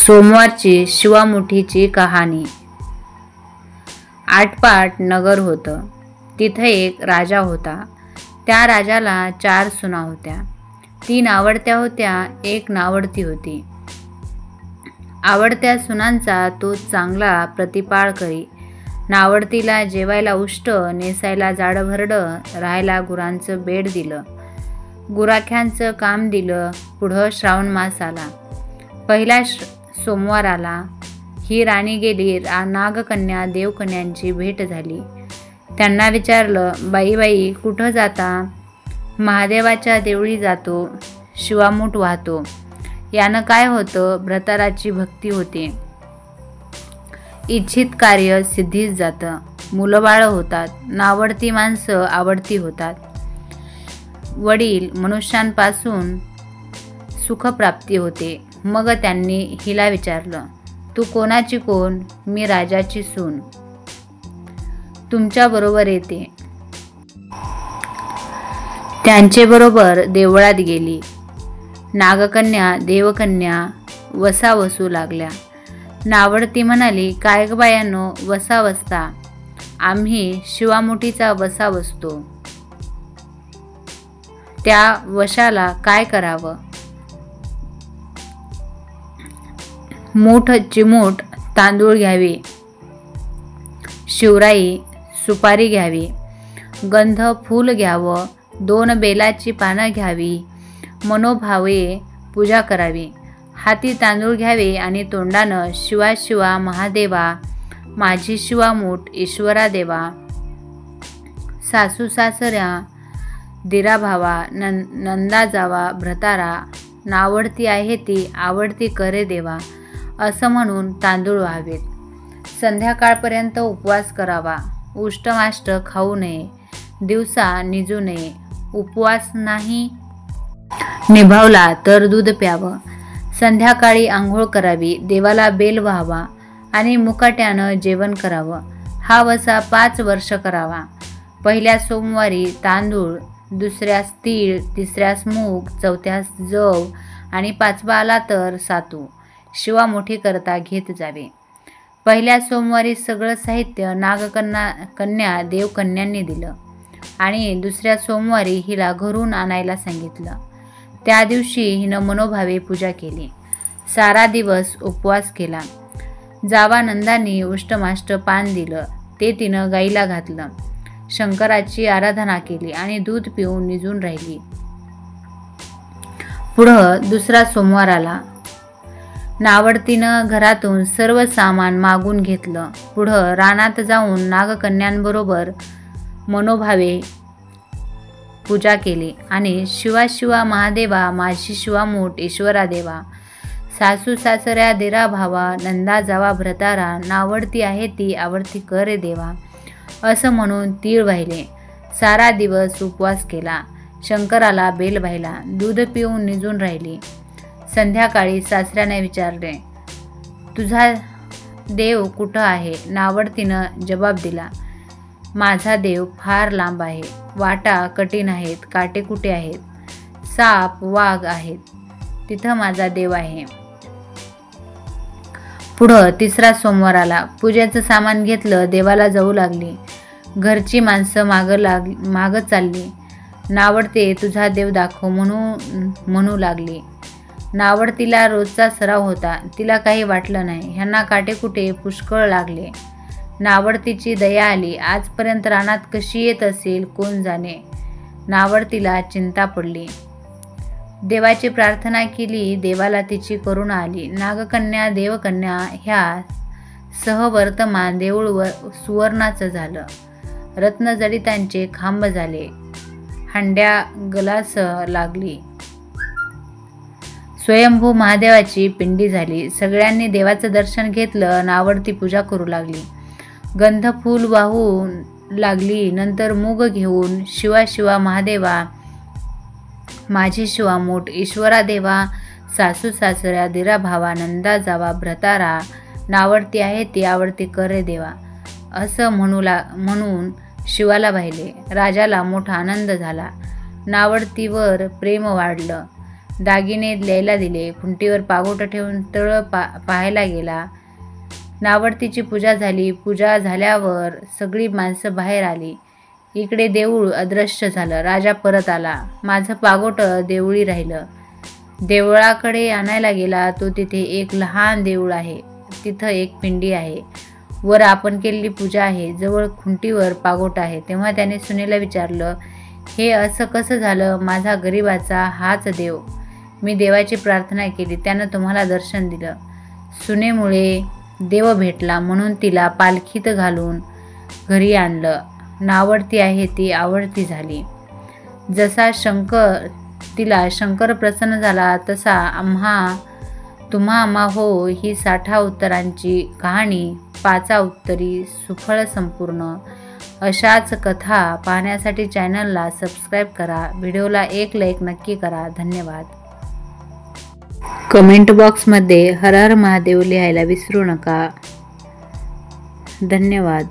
सोमवारची शिवामुठीची कहाणी. आटपाट नगर होतं. तिथं एक राजा होता. त्या राजाला 4 सुना होत्या. 3 आवडत्या होत्या, 1 नावडती होती. आवडत्या सुनांचा तो चांगला प्रतिपाळ करी. नावडतीला जेवायला उष्ट, नेसायला जाडभरडं, राहायला गुरांचं बेड दिलं. गुराख्यांचं काम दिलं. पुढं श्रावण मास आला. पहिल्या सोमवाराला ही राणी गेली. नागकन्या देवकन्यांची भेट झाली. त्यांना विचारलं, बाई कुठं जाता? महादेवाच्या देवळी जातो, शिवामूठ वाहतो. यानं काय होतं? भ्रताराची भक्ती होते. इच्छित कार्य सिद्धीस जातं. मुलंबाळं होतात. नावडती माणसं आवडती होतात. वडील मनुष्यांपासून सुखप्राप्ती होते. मग त्यांनी हिला विचारलं, तू कोणाची कोण? मी राजाची सून. तुमच्या बरोबर येते. त्यांचे बरोबर देवळात गेली. नागकन्या देवकन्या वसा वसू लागल्या. नावडती म्हणाली, काय ग बायांनो, वसा वसता? आम्ही शिवामुठीचा वसा वसतो. त्या वशाला काय करावं? मूठ चिमूट तांदूळ घ्यावे, शिवराई सुपारी घ्यावी, गंध फूल घ्यावं, 2 बेलाची पानं घ्यावी, मनोभावे पूजा करावी. हाती तांदूळ घ्यावे आणि तोंडानं शिवा शिवा महादेवा, माझी शिवामूठ ईश्वरा देवा. सासू सासऱ्या दिरा भावा, नंदा जावा भ्रतारा, नावडती आहे ती आवडती करे देवा. असं म्हणून तांदूळ व्हावेत. संध्याकाळपर्यंत उपवास करावा. उष्टमाष्ट खाऊ नये. दिवसा निजू नये. उपवास नाही निभावला तर दूध प्यावं. संध्याकाळी आंघोळ करावी. देवाला बेल व्हावा आणि मुकाट्यानं जेवण करावं. हा वसा 5 वर्ष करावा. पहिल्या सोमवारी तांदूळ, दुसऱ्यास तीळ, तिसऱ्यास मूग, चौथ्यास जव आणि 5वा आला तर सातू शिवामुठी करता घेत जावे. पहिल्या सोमवारी सगळं साहित्य नागकन्या देवकन्यांनी दिलं आणि दुसऱ्या सोमवारी हिला घरून आणायला सांगितलं. त्या दिवशी हिनं मनोभावे पूजा केली. सारा दिवस उपवास केला. जावानंदांनी उष्टमाष्ट पान दिलं. ते तिनं गाईला घातलं. शंकराची आराधना केली आणि दूध पिऊन निजून राहिली. पुढं दुसरा सोमवार आला. नावडतीनं घरातून सर्व सामान मागून घेतलं. पुढं रानात जाऊन नागकन्यांबरोबर मनोभावे पूजा केली आणि शिवा शिवा महादेवा, माझी शिवामूठ ईश्वरा देवा. सासू सासऱ्या दिरा भावा, नंदा जावा भ्रतारा, नावडती आहे ती आवडती करे देवा. असं म्हणून तीळ वाहिले. सारा दिवस उपवास केला. शंकराला बेल वाहिला. दूध पिऊन निजून राहिली. संध्याकाळी सासऱ्याने विचारले, तुझा देव कुठं आहे? नावडतीनं जबाब दिला, माझा देव फार लांब आहे. वाटा कठीण आहेत, काटेकुटे आहेत, साप वाघ आहेत. तिथं माझा देव आहे. पुढं तिसरा सोमवार आला. पूजेचं सामान घेतलं. देवाला जाऊ लागली. घरची माणसं मागं चालली. नावडते तुझा देव दाखव म्हणू लागली. नावडतीला रोजचा सराव होता. तिला काही वाटलं नाही. ह्यांना काटेकुटे पुष्कळ लागले. नावडतीची दया आली. आजपर्यंत रानात कशी येत असेल कोण जाणे. नावडतीला चिंता पडली. देवाची प्रार्थना केली. देवाला तिची करुणा आली. नागकन्या देवकन्या ह्या सहवर्तमान देऊळ सुवर्णाचं झालं. रत्नजडितांचे खांब झाले. हंड्या गलास लागली. स्वयंभू महादेवाची पिंडी झाली. सगळ्यांनी देवाचं दर्शन घेतलं. नावडती पूजा करू लागली. गंध फूल वाहू लागली. नंतर मूग घेऊन शिवा शिवा महादेवा, माझी शिवामूठ ईश्वरा देवा. सासू सासऱ्या दिरा भावा, नंदा जावा भ्रतारा, नावडती आहे ती आवडती करे देवा. असं म्हणून शिवाला वाहिले. राजाला मोठा आनंद झाला. नावडतीवर प्रेम वाढलं. दागिने ल्यायला दिले. खुंटीवर पागोटं ठेवून तळ पाहायला गेला. नावडतीची पूजा झाली. पूजा झाल्यावर सगळी माणसं बाहेर आली. इकडे देऊळ अदृश्य झालं. राजा परत आला. माझं पागोटं देवळी राहिलं. देवळाकडे आणायला गेला तो तिथे एक लहान देऊळ आहे. तिथं एक पिंडी आहे. वर आपण केलेली पूजा आहे. जवळ खुंटीवर पागोटा आहे. तेव्हा त्याने सुनेला विचारलं, हे असं कसं झालं? माझा गरिबाचा हाच देव. मी देवाची प्रार्थना केली, त्यानं तुम्हाला दर्शन दिलं. सुनेमुळे देव भेटला म्हणून तिला पालखीत घालून घरी आणलं. नावडती आहे ती आवडती झाली. जसा तिला शंकर प्रसन्न झाला तसा तुम्हा हो ही 60 उत्तरांची कहाणी 5 उत्तरी सुफळ संपूर्ण. अशाच कथा पाहण्यासाठी चॅनलला सबस्क्राईब करा. व्हिडिओला एक लाईक नक्की करा. धन्यवाद. कमेंट बॉक्समध्ये हर हर महादेव लिहायला विसरू नका. धन्यवाद.